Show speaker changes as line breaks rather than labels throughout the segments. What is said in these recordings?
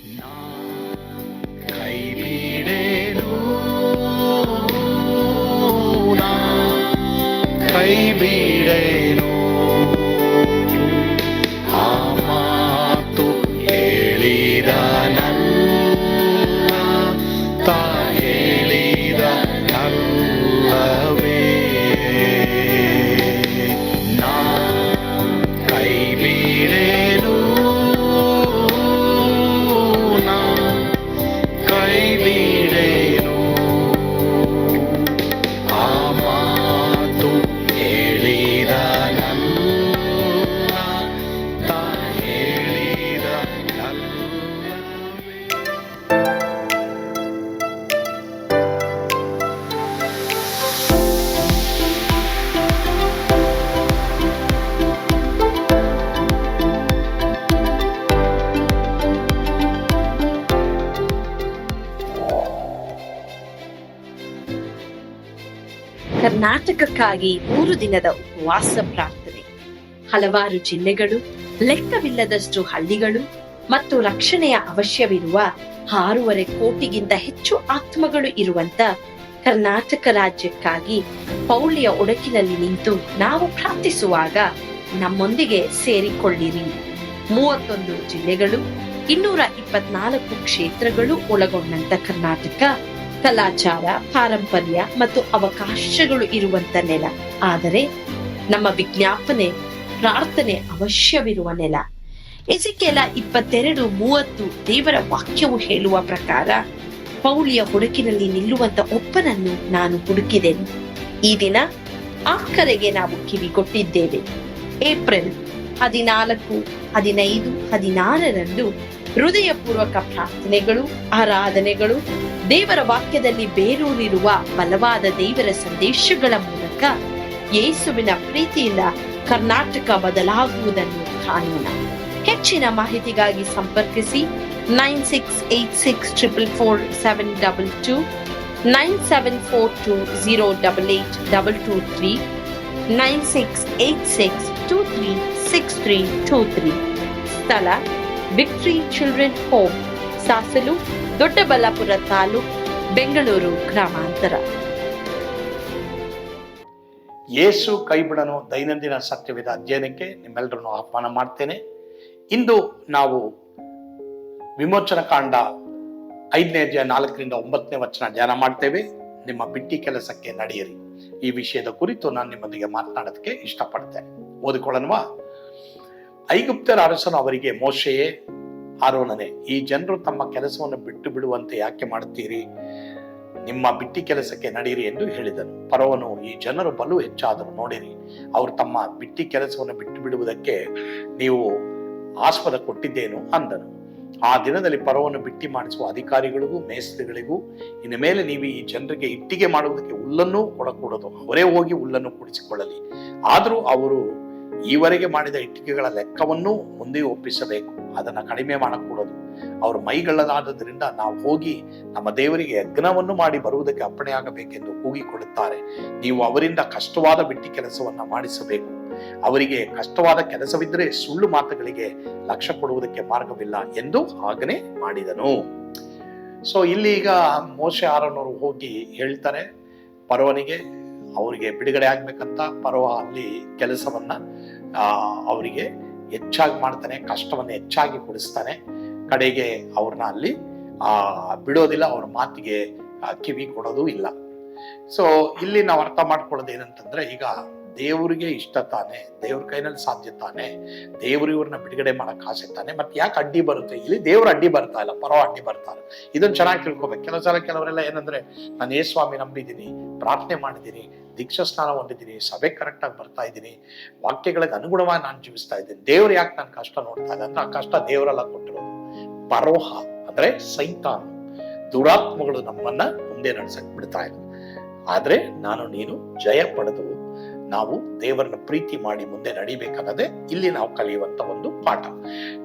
ಕೈ ಬಿಡೇನು, ಕೈ ಬಿಡೇನು, ಆ ಮಾತು ಹೇಳಿದ ನನ್ನ ಹೇಳಿದ ನಲ್ಲವೇ. ನಾ ಕೈ ಬಿಡೇನು, ನಾ ಕೈ ಬಿಡೇನು, ಆ ಮಾತು ಹೇಳಿದ ನನ್ನ ಹೇಳಿದ ನಲ್ಲವೇ.
ಕರ್ನಾಟಕಕ್ಕಾಗಿ 3 ದಿನದ ಉಪವಾಸ ಪ್ರಾರ್ಥನೆ. ಹಲವಾರು ಜಿಲ್ಲೆಗಳು, ಲೆಕ್ಕವಿಲ್ಲದಷ್ಟು ಹಳ್ಳಿಗಳು ಮತ್ತು ರಕ್ಷಣೆಯ ಅವಶ್ಯವಿರುವ 6.5 ಕೋಟಿಗಿಂತ ಹೆಚ್ಚು ಆತ್ಮಗಳು ಇರುವಂತ ಕರ್ನಾಟಕ ರಾಜ್ಯಕ್ಕಾಗಿ ಪೌಳಿಯ ಒಡಕಿನಲ್ಲಿ ನಿಂತು ನಾವು ಪ್ರಾರ್ಥಿಸುವಾಗ ನಮ್ಮೊಂದಿಗೆ ಸೇರಿಕೊಳ್ಳಿರಿ. 31 ಜಿಲ್ಲೆಗಳು, 224 ಕ್ಷೇತ್ರಗಳು ಒಳಗೊಂಡಂತ ಕರ್ನಾಟಕ ಕಲಾಚಾರ, ಪಾರಂಪರ್ಯ ಮತ್ತು ಅವಕಾಶಗಳು ಇರುವಂತ ನೆಲ. ಆದರೆ ನಮ್ಮ ವಿಜ್ಞಾಪನೆ, ಪ್ರಾರ್ಥನೆ ಅವಶ್ಯವಿರುವ ನೆಲ. ಎಸೆಕಿಯೇಲ 22:30 ದೇವರ ವಾಕ್ಯವು ಹೇಳುವ ಪ್ರಕಾರ, ಪೌಳಿಯ ಹುಡುಕಿನಲ್ಲಿ ನಿಲ್ಲುವಂತ ಒಬ್ಬನನ್ನು ನಾನು ಹುಡುಕಿದೆನು. ಈ ದಿನ ಆ ಕರೆಗೆ ನಾವು ಕಿವಿಗೊಟ್ಟಿದ್ದೇವೆ. ಏಪ್ರಿಲ್ 14, 15, 16ರಂದು ಹೃದಯಪೂರ್ವಕ ಪ್ರಾರ್ಥನೆಗಳು, ಆರಾಧನೆಗಳು, ದೇವರ ವಾಕ್ಯದಲ್ಲಿ ಬೇರೂರಿರುವ ಬಲವಾದ ದೇವರ ಸಂದೇಶಗಳ ಮೂಲಕ ಯೇಸುವಿನ ಪ್ರೀತಿಯಿಂದ ಕರ್ನಾಟಕ ಬದಲಾಗುವುದನ್ನು ಕಾಣೋಣ. ಹೆಚ್ಚಿನ ಮಾಹಿತಿಗಾಗಿ ಸಂಪರ್ಕಿಸಿ 9686444722, 9742088223, 9686236323. ಸ್ಥಳ Victory Children Home, Sasalu, Doddaballapur taluk, Bengaluru ಗ್ರಾಮಾಂತರ.
ಯೇಸು ಕೈಬಿಡನು ದೈನಂದಿನ ಸತ್ಯವಿದ ಅಧ್ಯಯನಕ್ಕೆ ನಿಮ್ಮೆಲ್ಲರನ್ನು ಆಹ್ವಾನ ಮಾಡ್ತೇನೆ. ಇಂದು ನಾವು ವಿಮೋಚನ ಕಾಂಡ 5ನೇ ಅಧ್ಯಾಯ 4ರಿಂದ 9ನೇ ವಚನ ಧ್ಯಾನ ಮಾಡ್ತೇವೆ. ನಿಮ್ಮ ಬಿಟ್ಟಿ ಕೆಲಸಕ್ಕೆ ನಡೆಯಿರಿ. ಈ ವಿಷಯದ ಕುರಿತು ನಾನು ನಿಮ್ಮೊಂದಿಗೆ ಮಾತನಾಡೋದಕ್ಕೆ ಇಷ್ಟಪಡ್ತೇನೆ. ಓದಿಕೊಳ್ಳೋಣವಾ? ಐಗುಪ್ತರ ಅರಸನು ಅವರಿಗೆ, ಮೋಶೆಯೇ, ಆರೋನನೇ, ಈ ಜನರು ತಮ್ಮ ಕೆಲಸವನ್ನು ಬಿಟ್ಟು ಬಿಡುವಂತೆ ಯಾಕೆ ಮಾಡುತ್ತೀರಿ? ನಿಮ್ಮ ಬಿಟ್ಟಿ ಕೆಲಸಕ್ಕೆ ನಡೆಯಿರಿ ಎಂದು ಹೇಳಿದನು. ಫರೋಹನು, ಈ ಜನರು ಬಲು ಹೆಚ್ಚಾದರು, ನೋಡಿರಿ, ಅವರು ತಮ್ಮ ಬಿಟ್ಟಿ ಕೆಲಸವನ್ನು ಬಿಟ್ಟು ಬಿಡುವುದಕ್ಕೆ ನೀವು ಆಸ್ಪದ ಕೊಟ್ಟಿದ್ದೇನು ಅಂದನು. ಆ ದಿನದಲ್ಲಿ ಫರೋಹನು ಬಿಟ್ಟಿ ಮಾಡಿಸುವ ಅಧಿಕಾರಿಗಳಿಗೂ ಮೇಸ್ತ್ರಿಗಳಿಗೂ, ಇನ್ನು ಮೇಲೆ ನೀವು ಈ ಜನರಿಗೆ ಇಟ್ಟಿಗೆ ಮಾಡುವುದಕ್ಕೆ ಹುಲ್ಲನ್ನು ಕೊಡಕೂಡದು, ಅವರೇ ಹೋಗಿ ಹುಲ್ಲನ್ನು ಕೂಡಿಸಿಕೊಳ್ಳಲಿ. ಆದರೂ ಅವರು ಈವರೆಗೆ ಮಾಡಿದ ಇಟ್ಟಿಗೆಗಳ ಲೆಕ್ಕವನ್ನು ಮುಂದೆ ಒಪ್ಪಿಸಬೇಕು, ಅದನ್ನ ಕಡಿಮೆ ಮಾಡಕೂಡದು. ಅವರು ಮೈಗಳ್ಳದಾದ್ದರಿಂದ ನಾವು ಹೋಗಿ ನಮ್ಮ ದೇವರಿಗೆ ಯಜ್ಞವನ್ನು ಮಾಡಿ ಬರುವುದಕ್ಕೆ ಅಪ್ಪಣೆಯಾಗಬೇಕೆಂದು ಕೂಗಿಕೊಳ್ಳುತ್ತಾರೆ. ನೀವು ಅವರಿಂದ ಕಷ್ಟವಾದ ಬಿಟ್ಟಿ ಕೆಲಸವನ್ನ ಮಾಡಿಸಬೇಕು. ಅವರಿಗೆ ಕಷ್ಟವಾದ ಕೆಲಸವಿದ್ದರೆ ಸುಳ್ಳು ಮಾತುಗಳಿಗೆ ಲಕ್ಷ್ಯ ಕೊಡುವುದಕ್ಕೆ ಮಾರ್ಗವಿಲ್ಲ ಎಂದು ಆಜ್ಞೆ ಮಾಡಿದನು. ಸೊ ಇಲ್ಲಿ ಈಗ ಮೋಶೆ ಆರೋನವರು ಹೋಗಿ ಹೇಳ್ತಾರೆ ಫರೋಹನಿಗೆ, ಅವರಿಗೆ ಬಿಡುಗಡೆ ಆಗ್ಬೇಕಂತ. ಫರೋಹ ಅಲ್ಲಿ ಕೆಲಸವನ್ನ ಅವರಿಗೆ ಹೆಚ್ಚಾಗಿ ಮಾಡ್ತಾನೆ, ಕಷ್ಟವನ್ನ ಹೆಚ್ಚಾಗಿ ಕೊಡಿಸ್ತಾನೆ. ಕಡೆಗೆ ಅವ್ರನ್ನ ಅಲ್ಲಿ ಬಿಡೋದಿಲ್ಲ, ಅವ್ರ ಮಾತಿಗೆ ಕಿವಿ ಕೊಡೋದು ಇಲ್ಲ. ಸೊ ಇಲ್ಲಿ ನಾವು ಅರ್ಥ ಮಾಡ್ಕೊಳ್ಳೋದು ಏನಂತಂದ್ರೆ, ಈಗ ದೇವರಿಗೆ ಇಷ್ಟ ತಾನೆ, ದೇವ್ರ ಕೈನಲ್ಲಿ ಸಾಧ್ಯ ತಾನೆ, ದೇವ್ರು ಇವ್ರನ್ನ ಬಿಡುಗಡೆ ಮಾಡಕ್ ಆಸೆ ತಾನೆ. ಮತ್ತೆ ಯಾಕೆ ಅಡ್ಡಿ ಬರುತ್ತೆ? ಇಲ್ಲಿ ದೇವ್ರ ಅಡ್ಡಿ ಬರ್ತಾ ಇಲ್ಲ, ಪರೋ ಅಡ್ಡಿ ಬರ್ತಾರೆ. ಇದನ್ನ ಚೆನ್ನಾಗಿ ತಿಳ್ಕೊಬೇಕು. ಕೆಲವರೆಲ್ಲ ಏನಂದ್ರೆ, ನಾನು ಯೇಸ್ವಾಮಿ ನಂಬಿದ್ದೀನಿ, ಪ್ರಾರ್ಥನೆ ಮಾಡಿದ್ದೀನಿ, ದೀಕ್ಷಾ ಸ್ನಾನ ಹೊಂದಿದ್ದೀನಿ, ಸಭೆ ಕರೆಕ್ಟ್ ಆಗಿ ಬರ್ತಾ ಇದ್ದೀನಿ, ವಾಕ್ಯಗಳಿಗೆ ಅನುಗುಣವಾಗಿ ನಾನು ಜೀವಿಸ್ತಾ ಇದ್ದೀನಿ, ದೇವ್ರು ಯಾಕೆ ನನ್ನ ಕಷ್ಟ ನೋಡ್ತಾ ಇದೆ ಅಂದ್ರೆ, ಆ ಕಷ್ಟ ದೇವರೆಲ್ಲ ಕೊಟ್ಟಿರೋದು. ಪರೋಹ ಅಂದ್ರೆ ಸೈತಾನ್, ದುರಾತ್ಮಗಳು ನಮ್ಮನ್ನ ಮುಂದೆ ನಡ್ಸಕ್ ಬಿಡ್ತಾ ಇಲ್ಲ. ಆದ್ರೆ ನಾನು ನೀನು ಜಯ ಪಡೆದು ನಾವು ದೇವರನ್ನ ಪ್ರೀತಿ ಮಾಡಿ ಮುಂದೆ ನಡಿಬೇಕನ್ನೋದೇ ಇಲ್ಲಿ ನಾವು ಕಲಿಯುವಂತ ಒಂದು ಪಾಠ.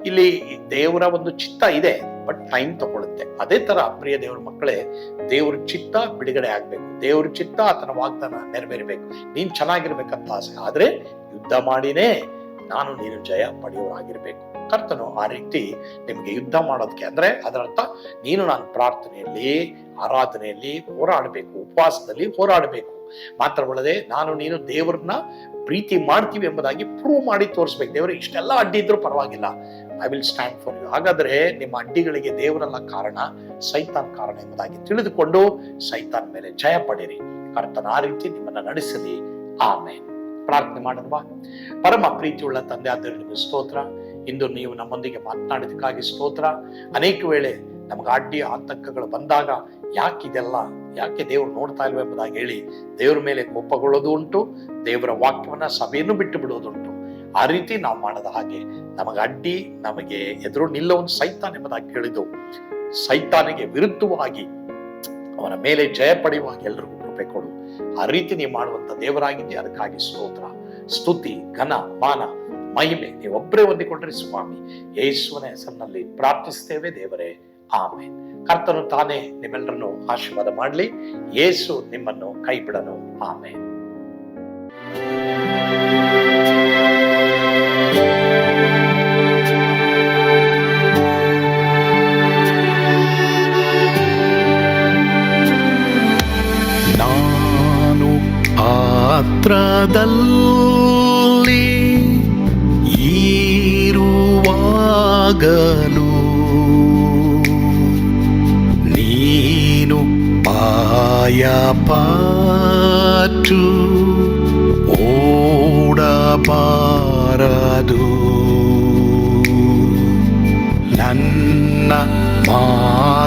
ಇಲ್ಲಿ ದೇವರ ಒಂದು ಚಿತ್ತ ಇದೆ, ಬಟ್ ಟೈಮ್ ತಗೊಳುತ್ತೆ. ಅದೇ ತರ ಪ್ರಿಯ ದೇವರ ಮಕ್ಕಳೇ, ದೇವ್ರ ಚಿತ್ತ ಬಿಡುಗಡೆ ಆಗ್ಬೇಕು, ದೇವ್ರ ಚಿತ್ತ ಆತನ ವಾಗ್ದಾನ ನೆರವೇರ್ಬೇಕು, ನೀನ್ ಚೆನ್ನಾಗಿರ್ಬೇಕಂತ ಆಸೆ. ಆದ್ರೆ ಯುದ್ಧ ಮಾಡಿನೇ ನಾನು ನೀನು ಜಯ ಪಡೆಯೋರಾಗಿರ್ಬೇಕು. ಕರ್ತನು ಆ ರೀತಿ ನಿಮಗೆ ಯುದ್ಧ ಮಾಡೋದಕ್ಕೆ, ಅಂದ್ರೆ ಅದರರ್ಥ ನೀನು ನಾನು ಪ್ರಾರ್ಥನೆಯಲ್ಲಿ, ಆರಾಧನೆಯಲ್ಲಿ ಹೋರಾಡಬೇಕು, ಉಪವಾಸದಲ್ಲಿ ಹೋರಾಡಬೇಕು. ಮಾತ್ರವಲ್ಲದೆ ನಾನು ನೀನು ದೇವರನ್ನ ಪ್ರೀತಿ ಮಾಡ್ತೀವಿ ಎಂಬುದಾಗಿ ಪ್ರೂವ್ ಮಾಡಿ ತೋರಿಸ್ಬೇಕು. ದೇವರಿಗೆ ಇಷ್ಟೆಲ್ಲ ಅಡ್ಡಿ ಇದ್ರೂ ಪರವಾಗಿಲ್ಲ, I will stand for you. ಹಾಗಾದ್ರೆ ನಿಮ್ಮ ಅಡ್ಡಿಗಳಿಗೆ ದೇವರಲ್ಲ ಕಾರಣ, ಸೈತಾನ್ ಕಾರಣ ಎಂಬುದಾಗಿ ತಿಳಿದುಕೊಂಡು ಸೈತಾನ್ ಮೇಲೆ ಜಯ ಪಡಿರಿ. ಕರ್ತನ ಆ ರೀತಿ ನಿಮ್ಮನ್ನ ನಡೆಸಲಿ. ಆಮೇಲೆ ಪ್ರಾರ್ಥನೆ ಮಾಡೋಣ. ಪರಮ ಪ್ರೀತಿಯುಳ್ಳ ತಂದೆ ಆದರೂ ನಿಮಗೆ ಸ್ತೋತ್ರ. ಇಂದು ನೀವು ನಮ್ಮೊಂದಿಗೆ ಮಾತನಾಡಿದಕ್ಕಾಗಿ ಸ್ತೋತ್ರ. ಅನೇಕ ವೇಳೆ ನಮಗೆ ಅಡ್ಡಿ ಆತಂಕಗಳು ಬಂದಾಗ ಯಾಕೆ ದೇವರು ನೋಡ್ತಾ ಇಲ್ವ ಎಂಬುದಾಗಿ ಹೇಳಿ ದೇವರ ಮೇಲೆ ಕೋಪಗೊಳ್ಳೋದು ಉಂಟು, ದೇವರ ವಾಕ್ಯವನ್ನ ಸಭೆಯನ್ನು ಬಿಟ್ಟು ಬಿಡುವುದುಂಟು. ಆ ರೀತಿ ನಾವು ಮಾಡದ ಹಾಗೆ ನಮಗೆ ಅಡ್ಡಿ, ನಮಗೆ ಎದುರು ನಿಲ್ಲುವ ಸೈತಾನ್ ಎಂಬುದಾಗಿ ಹೇಳಿದ್ದು, ಸೈತಾನಿಗೆ ವಿರುದ್ಧವಾಗಿ ಅವನ ಮೇಲೆ ಜಯ ಪಡೆಯುವಾಗ ಎಲ್ರಿಗೂ ಕೃಪೆ ಕೊಡು. ಆ ರೀತಿ ನೀವು ಮಾಡುವಂತ ದೇವರಾಗಿದ್ದೆ, ಅದಕ್ಕಾಗಿ ಸ್ತೋತ್ರ. ಸ್ತುತಿ, ಘನ, ಮಾನ, ಮಹಿಮೆ ನೀವೊಬ್ಬರೇ ಹೊಂದಿಕೊಂಡ್ರೆ ಸ್ವಾಮಿ, ಯೇಸುವಿನ ಹೆಸರಿನಲ್ಲಿ ಪ್ರಾರ್ಥಿಸ್ತೇವೆ ದೇವರೇ, ಆಮೇನ್. ಕರ್ತನು ತಾನೇ ನಿಮ್ಮೆಲ್ಲರನ್ನು ಆಶೀರ್ವಾದ ಮಾಡಲಿ. ಯೇಸು ನಿಮ್ಮನ್ನು ಕೈ ಬಿಡನು. ಆಮೇನ್.
ನಾನು ಪಾತ್ರದಲ್ಲಿ ಇರುವಾಗಲೂ ನೀನು ಪಾಯಪಾಟು ಓಡಬಾರದು. ನನ್ನ ಮಾತನಂಬಿ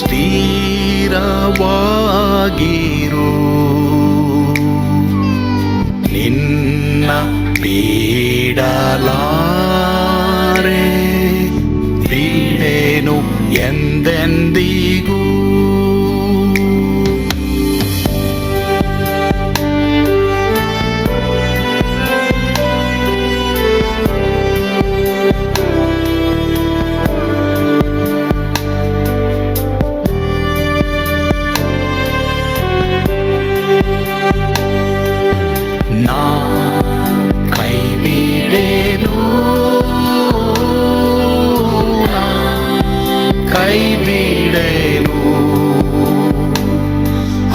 ಸ್ಥಿರವಾಗಿರು. ನಿನ್ನ ಬಿಡಲಾರೆ, ಬಿಡೆನು ಎಂದೆಂದಿಗೂ. ನಾ ಕೈ ಬಿಡೆನು, ಕೈ ಬಿಡೆನು.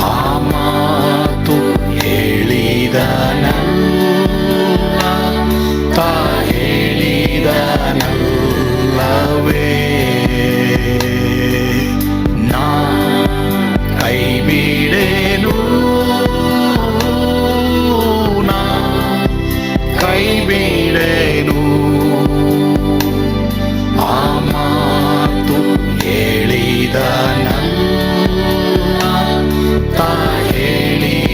ಆ ಮಾತು ಹೇಳಿದನಲ್ಲ, ತಾ ಹೇಳಿದನಲ್ಲವೇ. ನಾ ಕೈ ಬಿಡೆನು, ಕೈ ಬಿಡೆನು. ಆ ಮಾತು ಹೇಳಿದನಲ್ಲ, ತಾ ಹೇಳಿದನಲ್ಲವೇ.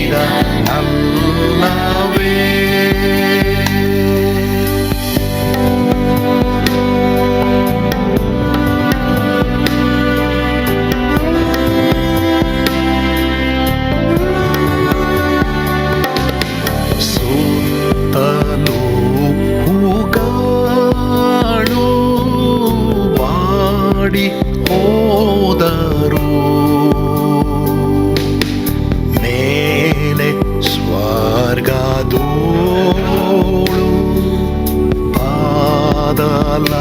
ಸುತ್ತಲೂ ಹೂಗಳು ಬಾಡಿ ಹೋದರು, ಮೇಲೆ ಸ್ವರ್ಗದೋಳು ಬಾದಲಾಗದು.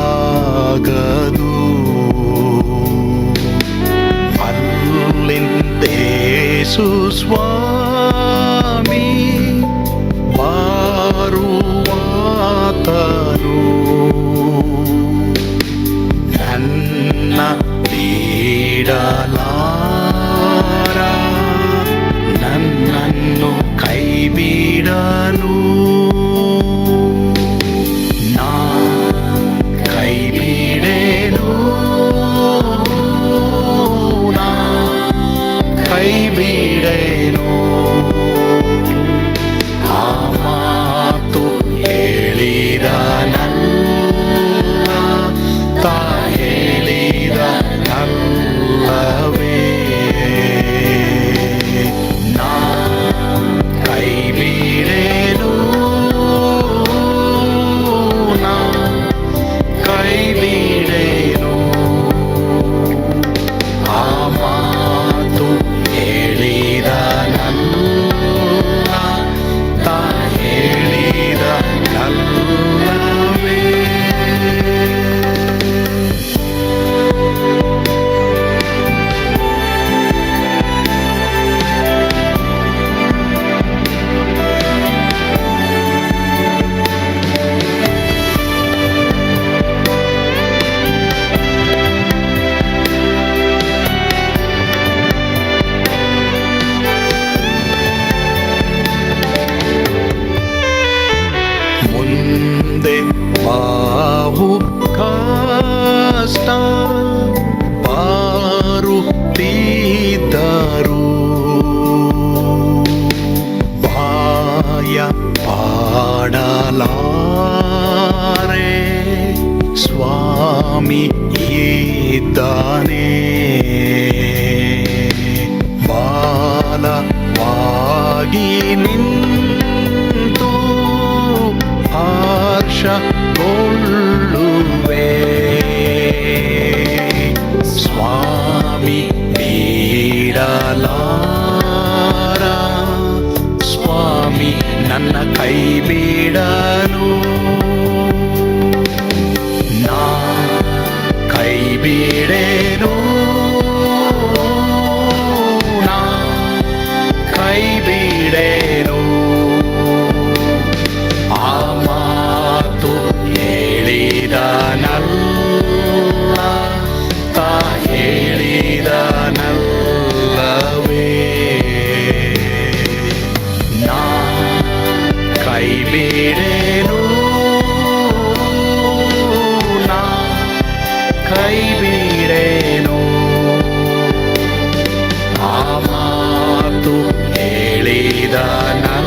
ಅಲ್ಲಿಂದೇಸು ಸ್ವಾಮಿ ಬಾರುವಾತನು. ನನ್ನ ಬಿಡಲಾರ, ನನ್ನನ್ನು ಕೈ ಬಿಡನು. ನಾ ಕೈ ಬಿಡೆನು, ನಾ ಕೈ ಬಿಡೆನು. ಕಷ್ಟ ಬಾರುತ್ತಿದ್ದರು ಭಯ ಪಾಡಲಾರೆ ಸ್ವಾಮಿ ಇದ್ದಾನೆ ಬಾಲವಾಗಿ ನಿಂತು ಹರ್ಷಗೊಳ್ಳುವೆ ಸ್ವಾಮಿ ಬಿಡಲಾರ ಸ್ವಾಮಿ ನನ್ನ ಕೈ ಬಿಡನು ನಾ ಕೈ ಬಿಡೆನು ನಾ ಕೈ ಬಿಡೆನು ಆ ಮಾತು ಹೇಳಿದನಲ್ಲ ತಾ ಹೇಳಿದನಲ್ಲವೇ ನಾ ಕೈ ಬಿಡೆನು ನಾ ಕೈ ಬಿಡೆನು ಆ ಮಾತು ಹೇಳಿದನಲ್ಲ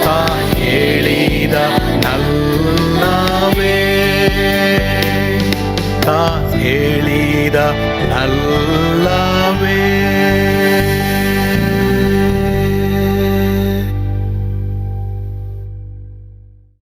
ತಾ ಹೇಳಿದನಲ್ಲವೇ ತಾ ಹೇಳಿದನಲ್ಲವೇ